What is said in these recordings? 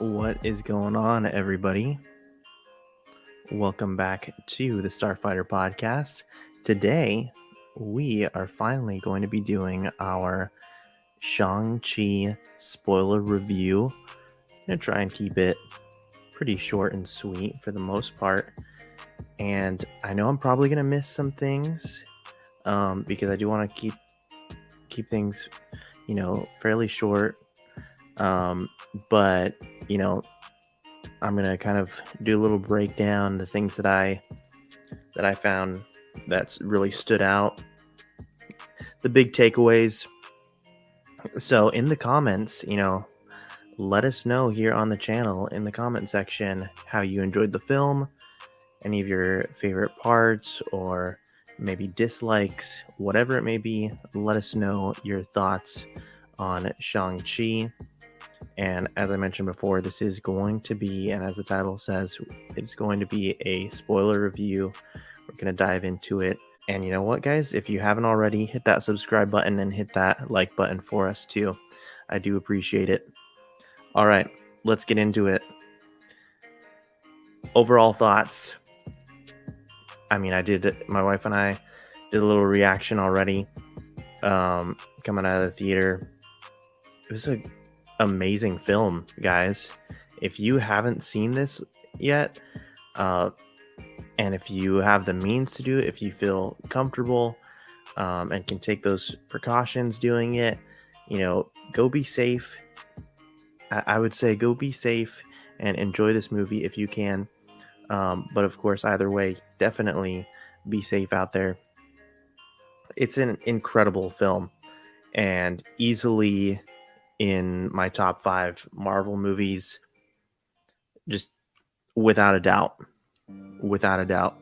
What is going on, everybody? Welcome back to the Starfighter podcast. Today, we are finally going to be doing our Shang-Chi spoiler review. I'm going to try and keep it pretty short and sweet for the most part. And I know I'm probably going to miss some things because I do want to keep things, fairly short. But, you know, I'm gonna kind of do a little breakdown the things that I found that's really stood out, the big takeaways. So in the comments, let us know here on the channel in the comment section how you enjoyed the film, any of your favorite parts, or maybe dislikes, whatever it may be. Let us know your thoughts on Shang-Chi. And as I mentioned before, this is going to be, and as the title says, it's going to be a spoiler review. We're going to dive into it. And you know what, guys? If you haven't already, hit that subscribe button and hit that like button for us too. I do appreciate it. All right, let's get into it. Overall thoughts. My wife and I did a little reaction already coming out of the theater. It was an amazing film, guys. If you haven't seen this yet, and if you have the means to do it, if you feel comfortable and can take those precautions doing it, go be safe. I would say go be safe and enjoy this movie if you can. But of course, either way, definitely be safe out there. It's an incredible film and easily in my top 5 Marvel movies, just without a doubt. Without a doubt.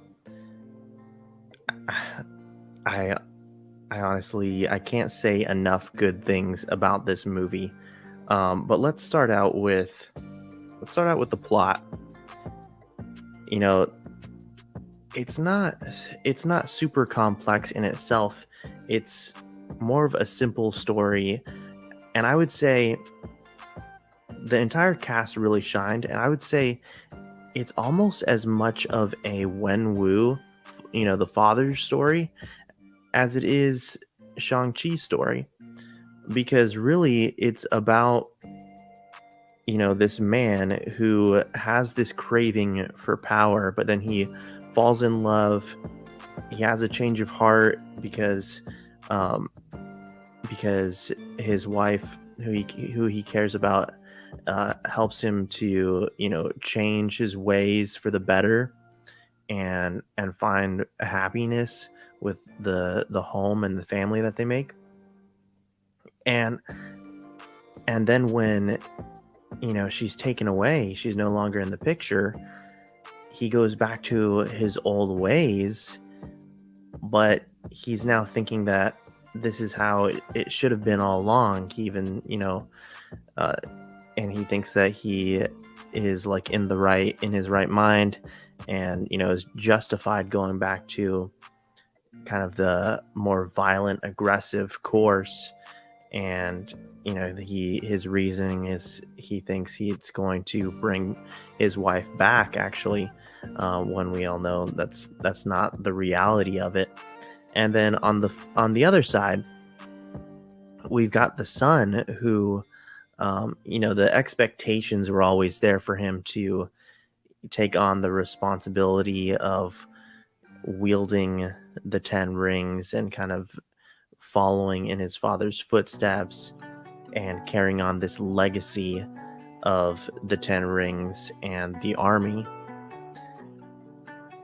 I honestly I can't say enough good things about this movie. But let's start out with the plot. You know, it's not super complex in itself. It's more of a simple story, and I would say the entire cast really shined, and I would say it's almost as much of a Wenwu, the father's story, as it is Shang-Chi's story, because really it's about this man who has this craving for power, but then he falls in love. He has a change of heart um, because his wife, who he cares about, helps him to change his ways for the better and find happiness with the home and the family that they make. And then when she's taken away, she's no longer in the picture, he goes back to his old ways, but he's now thinking that this is how it should have been all along. He even uh, and he thinks that he is like in his right mind, and is justified going back to kind of the more violent, aggressive course. And his reasoning is he thinks it's going to bring his wife back, actually, when we all know that's not the reality of it. And then on the other side, we've got the son who, the expectations were always there for him to take on the responsibility of wielding the 10 rings and kind of following in his father's footsteps and carrying on this legacy of the 10 rings and the army.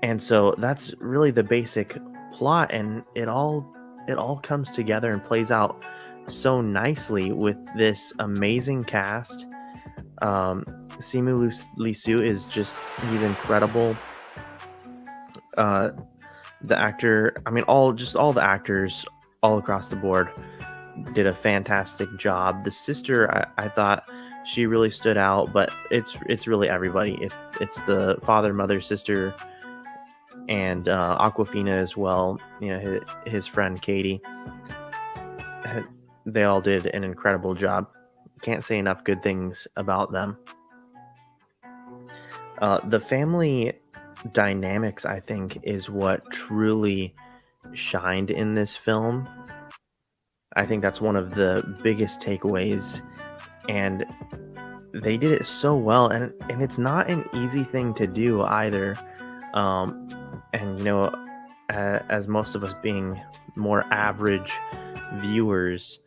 And so that's really the basic plot, and it all comes together and plays out so nicely with this amazing cast. Simu Lisu he's incredible. The actor, all the actors all across the board did a fantastic job. The sister, I thought she really stood out, but it's really everybody. It's the father, mother, sister, and Aquafina as well. His friend Katie. They all did an incredible job. Can't say enough good things about them. The family dynamics, I think, is what truly shined in this film. I think that's one of the biggest takeaways, and they did it so well, and it's not an easy thing to do either. Um, and as most of us being more average viewers,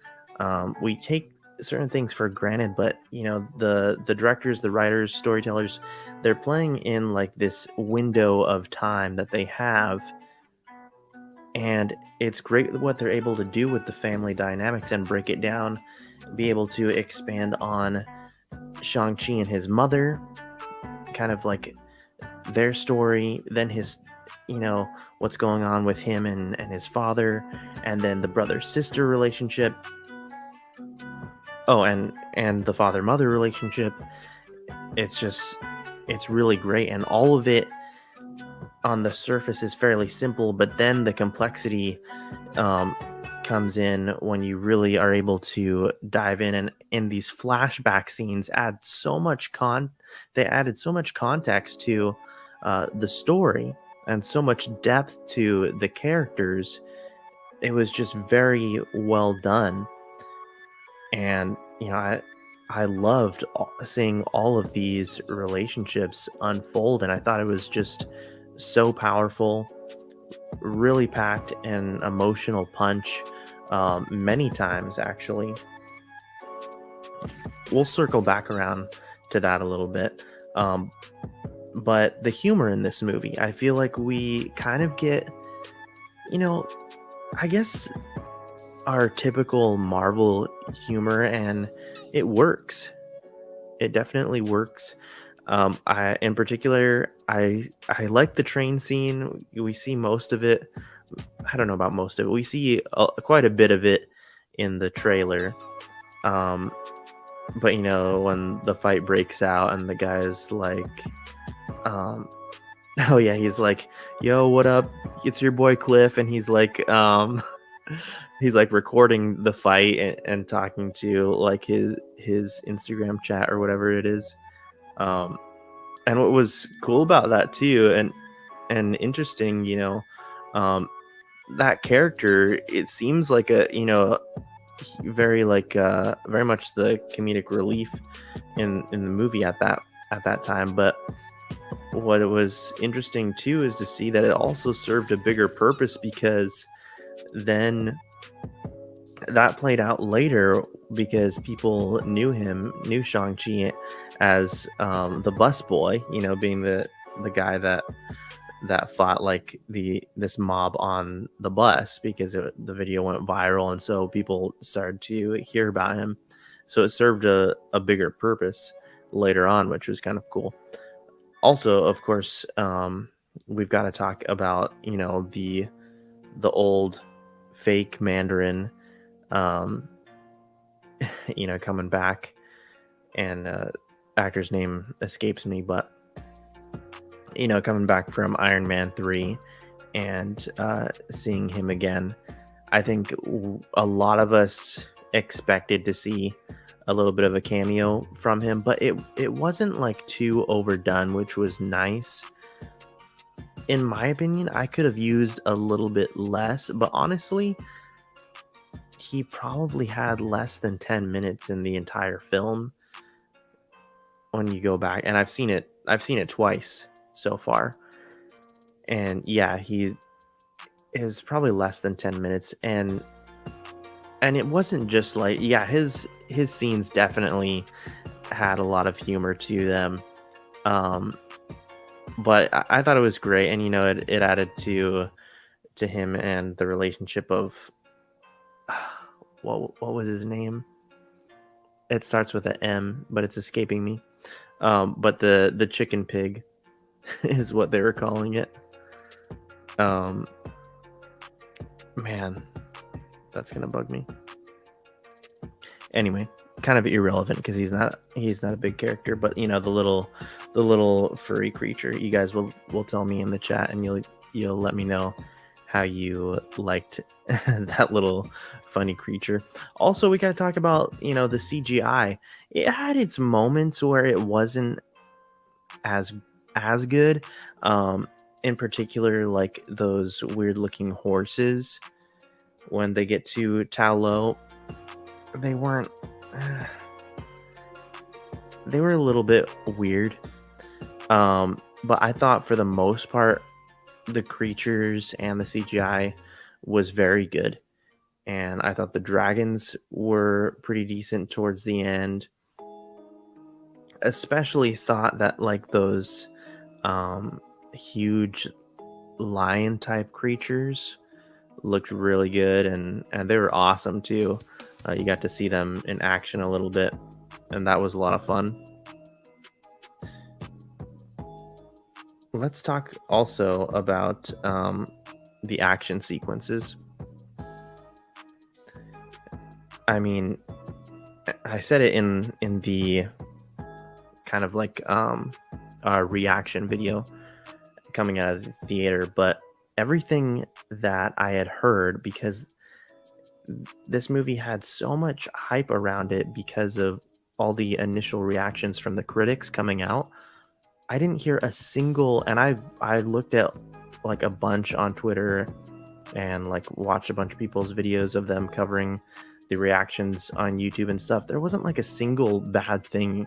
we take certain things for granted. But the directors, the writers, storytellers, they're playing in like this window of time that they have, and it's great what they're able to do with the family dynamics and break it down, be able to expand on Shang-Chi and his mother, kind of like their story, then his, what's going on with him and his father, and then the brother sister relationship. Oh, and the father mother relationship. It's just, it's really great, and all of it on the surface is fairly simple, but then the complexity um, comes in when you really are able to dive in, and in these flashback scenes add so much they added so much context to the story and so much depth to the characters. It was just very well done, and I loved seeing all of these relationships unfold, and I thought it was just so powerful, really packed an emotional punch, many times actually. We'll circle back around to that a little bit. Um, but the humor in this movie, I feel like we kind of get, you know, I guess our typical Marvel humor, and it works. It definitely works. In particular, I like the train scene. We see most of it. I don't know about most of it. We see quite a bit of it in the trailer. Um, but when the fight breaks out and the guy's like, um, oh yeah, he's like, "Yo, what up? It's your boy Cliff," and he's like, he's like recording the fight and talking to like his Instagram chat or whatever it is. Um, and what was cool about that too, and interesting, um, that character, it seems like a very like very much the comedic relief in the movie at that time. But what it was interesting too is to see that it also served a bigger purpose, because then that played out later, because people knew Shang-Chi as the bus boy, being the guy that fought like this mob on the bus, because the video went viral, and so people started to hear about him. So it served a bigger purpose later on, which was kind of cool. Also, of course, we've got to talk about the old fake Mandarin, um, coming back, and actor's name escapes me, but coming back from Iron Man 3 and seeing him again. I think a lot of us expected to see a little bit of a cameo from him, but it wasn't like too overdone, which was nice. In my opinion, I could have used a little bit less, but honestly, he probably had less than 10 minutes in the entire film when you go back, and I've seen it twice so far. And yeah, he is probably less than 10 minutes, and it wasn't just like, yeah, his scenes definitely had a lot of humor to them. Um but I thought it was great, and it added to him and the relationship of what was his name? It starts with a M, but it's escaping me. But the chicken pig is what they were calling it. Um, Man, that's gonna bug me. Anyway, kind of irrelevant because he's not a big character, but the little furry creature. You guys will tell me in the chat, and you'll let me know how you liked that little funny creature. Also, we got to talk about the CGI. It had its moments where it wasn't as as good. Um, in particular, like those weird looking horses when they get to Talo, they weren't. They were a little bit weird. But I thought for the most part, the creatures and the CGI was very good. And I thought the dragons were pretty decent towards the end. Especially thought that like those huge lion type creatures looked really good, and they were awesome too. You got to see them in action a little bit, and that was a lot of fun. Let's talk also about the action sequences. I mean, I said it in the kind of like reaction video coming out of the theater, but everything that I had heard, because this movie had so much hype around it because of all the initial reactions from the critics coming out, I didn't hear a single, and I looked at like a bunch on Twitter and like watched a bunch of people's videos of them covering the reactions on YouTube and stuff. There wasn't like a single bad thing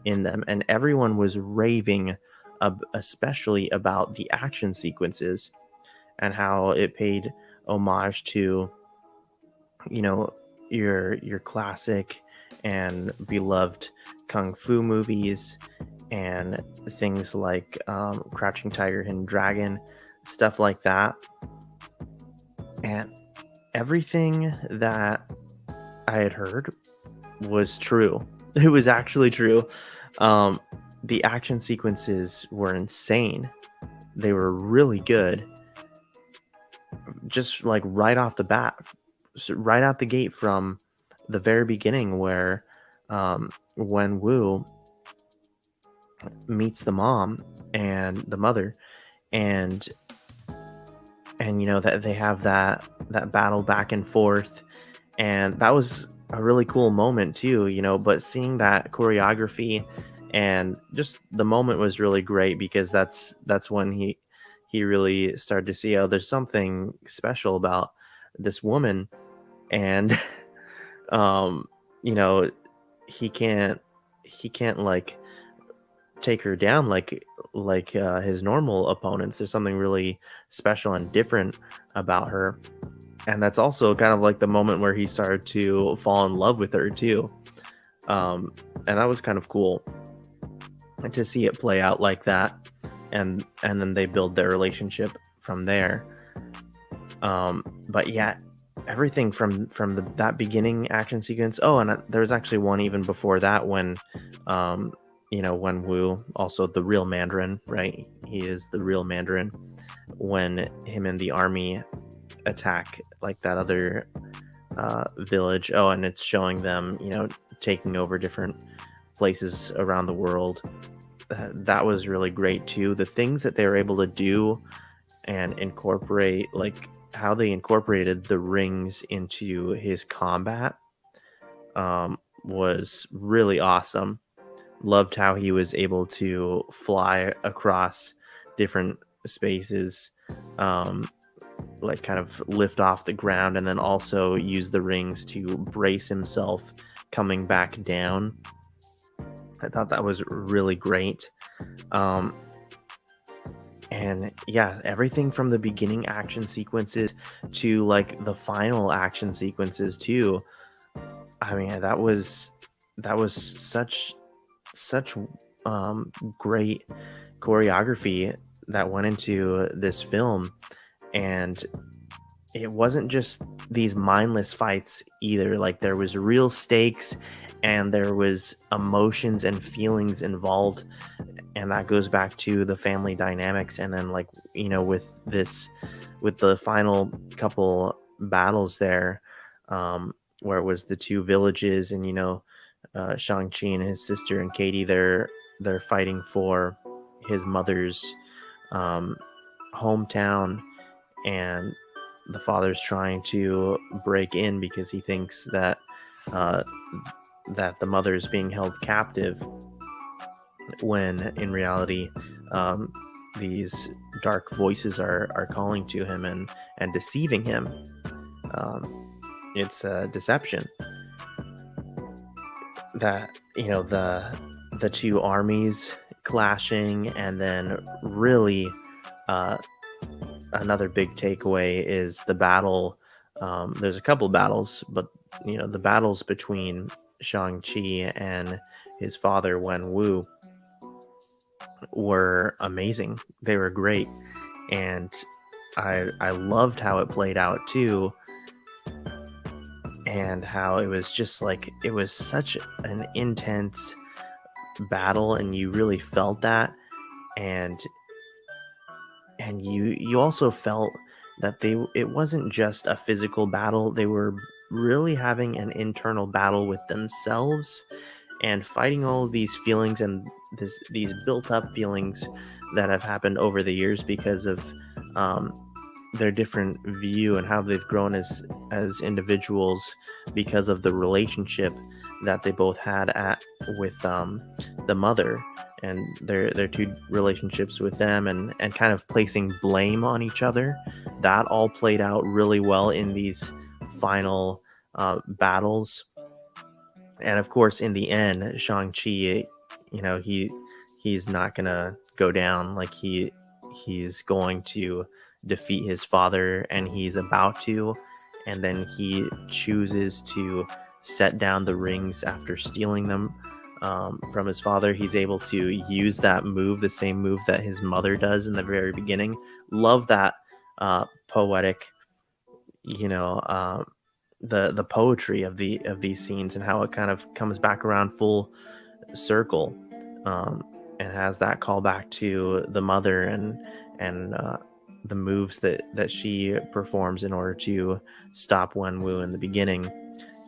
in them, and everyone was raving, especially about the action sequences and how it paid homage to, you know, your classic and beloved kung fu movies and things like Crouching Tiger, Hidden Dragon, stuff like that. And everything that I had heard was true. It was actually true. Um, the action sequences were insane. They were really good. Just like right off the bat, right out the gate from the very beginning, where when Wu meets the mom and the mother, and you know that they have that battle back and forth, and that was a really cool moment too, you know. But seeing that choreography and just the moment was really great, because that's when he really started to see, oh, there's something special about this woman. And um you know, he can't like take her down like his normal opponents. There's something really special and different about her, and that's also kind of like the moment where he started to fall in love with her too. And that was kind of cool to see it play out like that, and then they build their relationship from there. But yeah, everything from that beginning action sequence. Oh, and there was actually one even before that, when you know, when Wu, also the real Mandarin, right? He is the real Mandarin. When him and the army attack like that other village. Oh, and it's showing them, you know, taking over different places around the world. That was really great too. The things that they were able to do and incorporate, like how they incorporated the rings into his combat, was really awesome. Loved how he was able to fly across different spaces, like kind of lift off the ground, and then also use the rings to brace himself coming back down. I thought that was really great. Um, and yeah, everything from the beginning action sequences to like the final action sequences too. I mean, that was such great choreography that went into this film. And it wasn't just these mindless fights either. Like there was real stakes, and there was emotions and feelings involved, and that goes back to the family dynamics. And then, like, you know, with the final couple battles there, where it was the two villages, and you know, Shang-Chi and his sister and Katie, they're fighting for his mother's um, hometown, and the father's trying to break in because he thinks that uh, that the mother is being held captive, when in reality um, these dark voices are calling to him and deceiving him. Um, it's a deception that, the two armies clashing, and then really, uh, another big takeaway is the battle. There's a couple battles, but the battles between Shang-Chi and his father Wen Wu were amazing. They were great, and I loved how it played out too, and how it was just like it was such an intense battle, and you really felt that, and you also felt that it wasn't just a physical battle. They were really having an internal battle with themselves and fighting all of these feelings and these built up feelings that have happened over the years because of um, their different view and how they've grown as individuals because of the relationship that they both had at with the mother, and their two relationships with them, and kind of placing blame on each other. That all played out really well in these final battles. And of course, in the end, Shang-Chi, he's not gonna go down. Like he's going to defeat his father, and he's about to, and then he chooses to set down the rings after stealing them from his father. He's able to use that move, the same move that his mother does in the very beginning. Love that poetic, you know, um, the poetry of these scenes, and how it kind of comes back around full circle, um, and has that callback to the mother, and the moves that she performs in order to stop Wenwu in the beginning.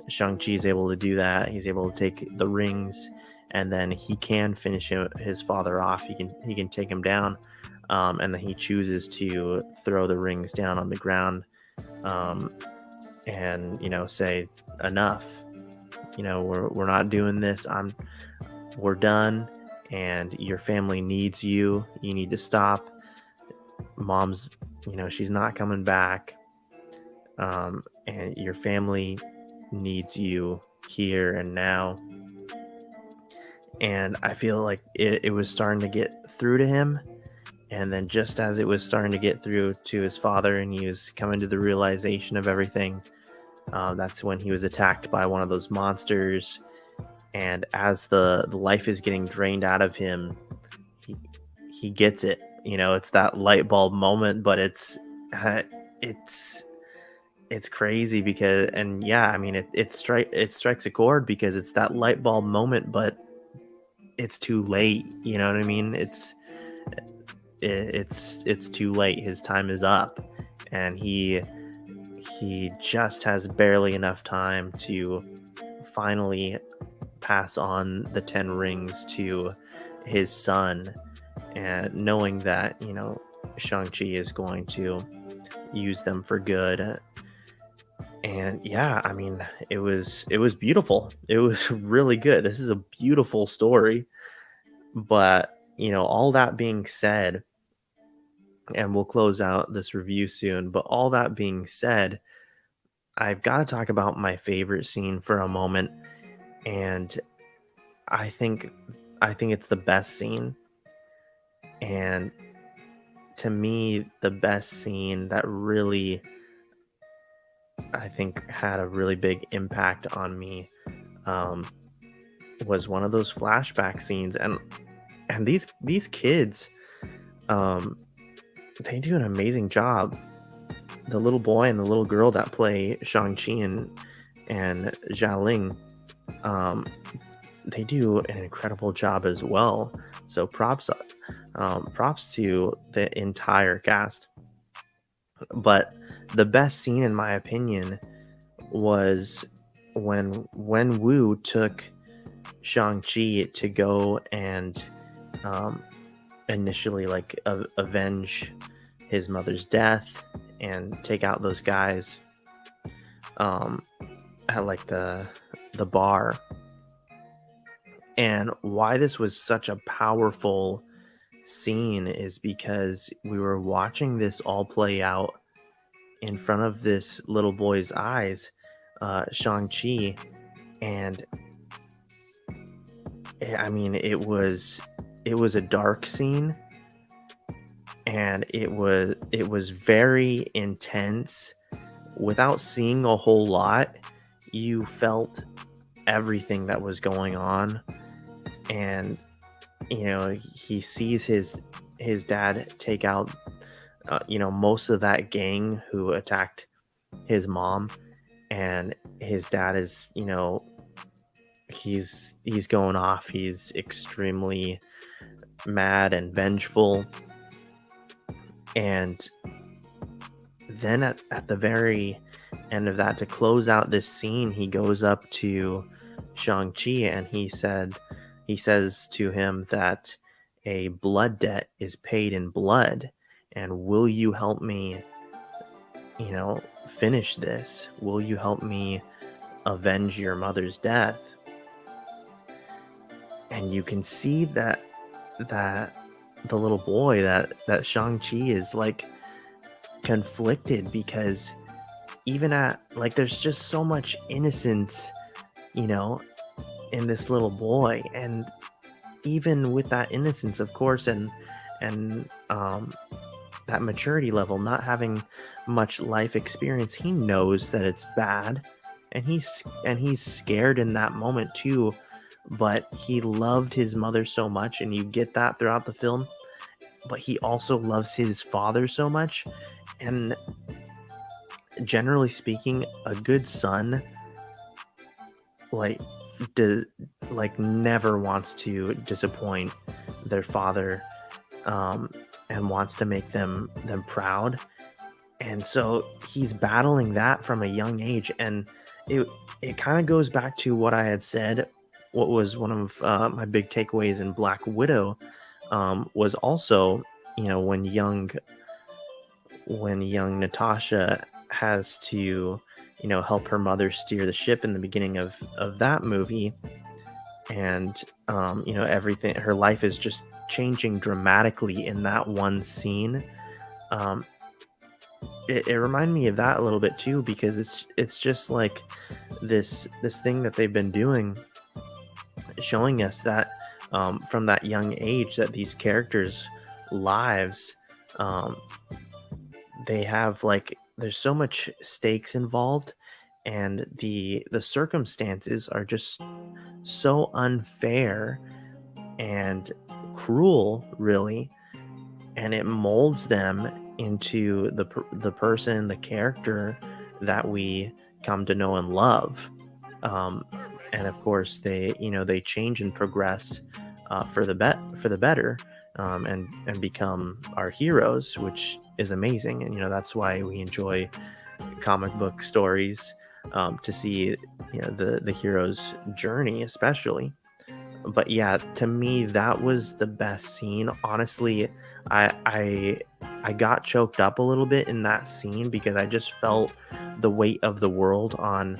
Shang-Chi is able to do that. He's able to take the rings, and then he can finish his father off. He can take him down, and then he chooses to throw the rings down on the ground, um, and say enough. We're not doing this. We're done, and your family needs you. You need to stop. Mom's, she's not coming back, and your family needs you here and now. And I feel like it was starting to get through to him. And then just as it was starting to get through to his father, and he was coming to the realization of everything, that's when he was attacked by one of those monsters. And as the life is getting drained out of him, he he gets it. It's that light bulb moment, but uh, it's it's crazy because, and yeah, I mean, it strikes a chord because it's that light bulb moment, but it's too late. You know what I mean? It's too late. His time is up, and he just has barely enough time to finally pass on the 10 rings to his son, and knowing that Shang-Chi is going to use them for good. And yeah, I mean, it was beautiful. It was really good. This is a beautiful story. But all that being said, and we'll close out this review soon, but all that being said, I've got to talk about my favorite scene for a moment. And I think I think it's the best scene. And to me, the best scene that really, I think, had a really big impact on me, um, was one of those flashback scenes. And these kids, um, they do an amazing job. The little boy and the little girl that play Shang-Chi and Xialing, um, they do an incredible job as well. So props to the entire cast. But the best scene, in my opinion, was when Wu took Shang-Chi to go and um, initially like avenge his mother's death and take out those guys um, at like the bar. And why this was such a powerful scene is because we were watching this all play out in front of this little boy's eyes, Shang-Chi, and I mean it was a dark scene, and it was very intense. Without seeing a whole lot, you felt everything that was going on. And he sees his dad take out most of that gang who attacked his mom. And his dad is, he's going off. He's extremely mad and vengeful. And then at the very end of that, to close out this scene, he goes up to Shang-Chi, and he says to him that a blood debt is paid in blood. And will you help me, finish this? Will you help me avenge your mother's death? And you can see that the little boy, that Shang-Chi, is like conflicted, because even at like there's just so much innocence, you know, in this little boy. And even with that innocence, of course, and that maturity level, not having much life experience, he knows that it's bad, and he's scared in that moment too. But he loved his mother so much, and you get that throughout the film. But he also loves his father so much. And generally speaking, a good son, like, does like never wants to disappoint their father, um, and wants to make them proud. And so he's battling that from a young age. And it kind of goes back to what I had said. What was one of my big takeaways in Black Widow, was also, when young Natasha has to, help her mother steer the ship in the beginning of that movie. And everything, her life is just changing dramatically in that one scene. um, it reminded me of that a little bit too, because it's just like this thing that they've been doing, showing us that, from that young age, that these characters' lives, um, they have, like, there's so much stakes involved, and the circumstances are just so unfair and cruel, really. And it molds them into the person, the character that we come to know and love. um, and of course, they change and progress, for the better, and become our heroes, which is amazing. And that's why we enjoy comic book stories, to see, the hero's journey, especially. But yeah, to me, that was the best scene. Honestly, I got choked up a little bit in that scene, because I just felt the weight of the world on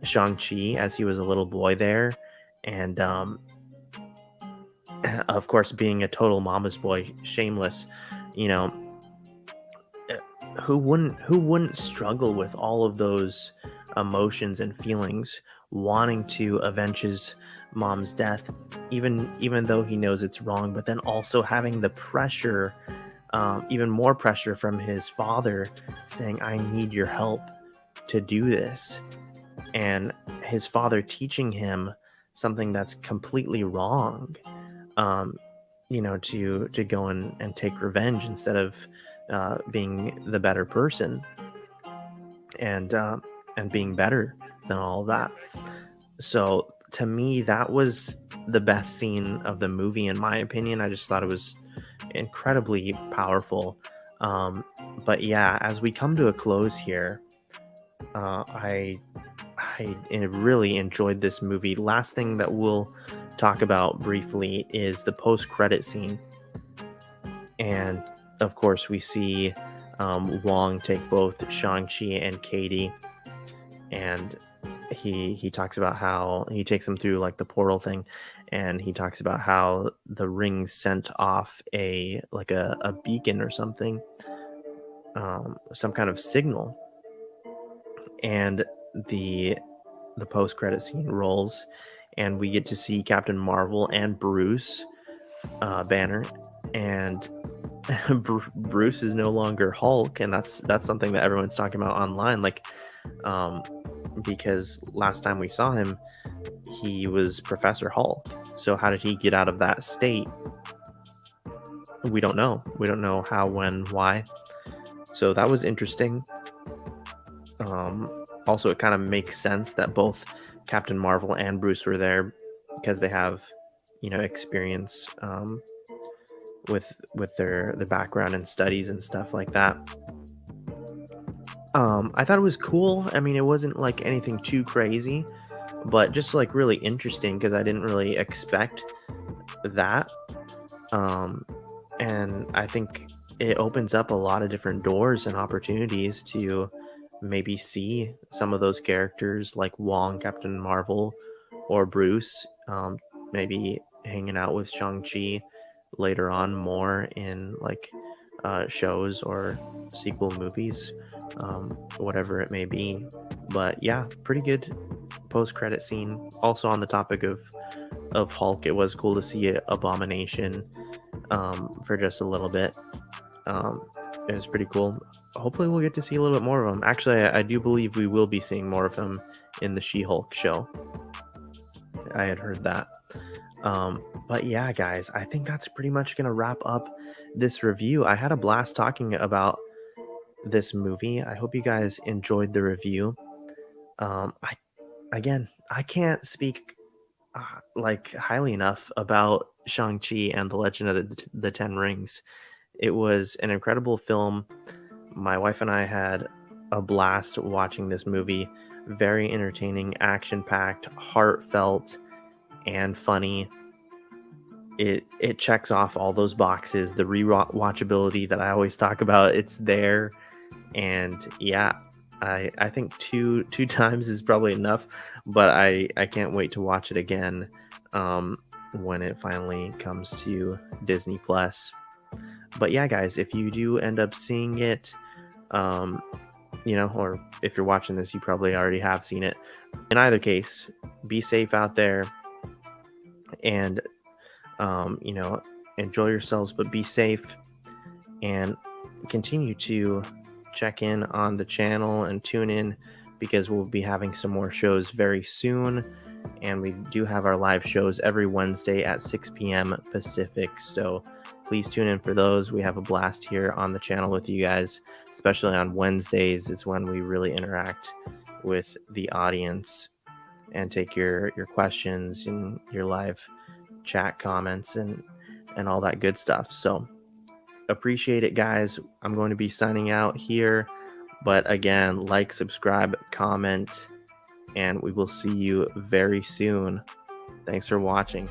Shang-Chi as he was a little boy there. And of course, being a total mama's boy, shameless, you know, who wouldn't struggle with all of those emotions and feelings, wanting to avenge his mom's death, even though he knows it's wrong, but then also having the pressure, even more pressure from his father, saying, I need your help to do this. And his father teaching him something that's completely wrong, um, to go and take revenge, instead of being the better person, and being better than all of that. So to me, that was the best scene of the movie, in my opinion. I just thought it was incredibly powerful. Um, but yeah, as we come to a close here, I really enjoyed this movie. Last thing that we'll talk about briefly is the post-credit scene. And of course, we see, Wong take both Shang-Chi and Katie, and he talks about how he takes him through like the portal thing, and he talks about how the ring sent off a beacon or something, some kind of signal, and the the post credit scene rolls, and we get to see Captain Marvel and Bruce Banner, and Bruce is no longer Hulk, and that's something that everyone's talking about online, like, um, because last time we saw him, he was Professor Hulk. So how did he get out of that state? We don't know. We don't know how, when, why. So that was interesting. Also, it kind of makes sense that both Captain Marvel and Bruce were there because they have, experience with their background and studies and stuff like that. I thought it was cool. I mean, it wasn't like anything too crazy, but just like really interesting because I didn't really expect that. Um, and I think it opens up a lot of different doors and opportunities to maybe see some of those characters like Wong, Captain Marvel, or Bruce, maybe hanging out with Shang-Chi later on more in like shows or sequel movies, whatever it may be. But yeah, pretty good post-credit scene. Also on the topic of Hulk, it was cool to see Abomination for just a little bit. Um, it was pretty cool. Hopefully, we'll get to see a little bit more of him. Actually, I do believe we will be seeing more of him in the She-Hulk show. I had heard that. But yeah, guys, I think that's pretty much going to wrap up this review. I had a blast talking about this movie. I hope you guys enjoyed the review. I again, I can't speak like highly enough about Shang-Chi and the Legend of the Ten Rings. It was an incredible film. My wife and I had a blast watching this movie. Very entertaining, action-packed, heartfelt, and funny. It checks off all those boxes. The rewatchability that I always talk about, it's there. And yeah, I think two times is probably enough, but I can't wait to watch it again when it finally comes to Disney Plus. But yeah, guys, if you do end up seeing it, um, or if you're watching this, you probably already have seen it. In either case, be safe out there, and enjoy yourselves, but be safe, and continue to check in on the channel and tune in because we'll be having some more shows very soon. And we do have our live shows every Wednesday at 6 p.m. Pacific. So please tune in for those. We have a blast here on the channel with you guys, especially on Wednesdays. It's when we really interact with the audience and take your questions and your live chat comments and all that good stuff. So appreciate it, guys. I'm going to be signing out here, but again, like, subscribe, comment, and we will see you very soon. Thanks for watching.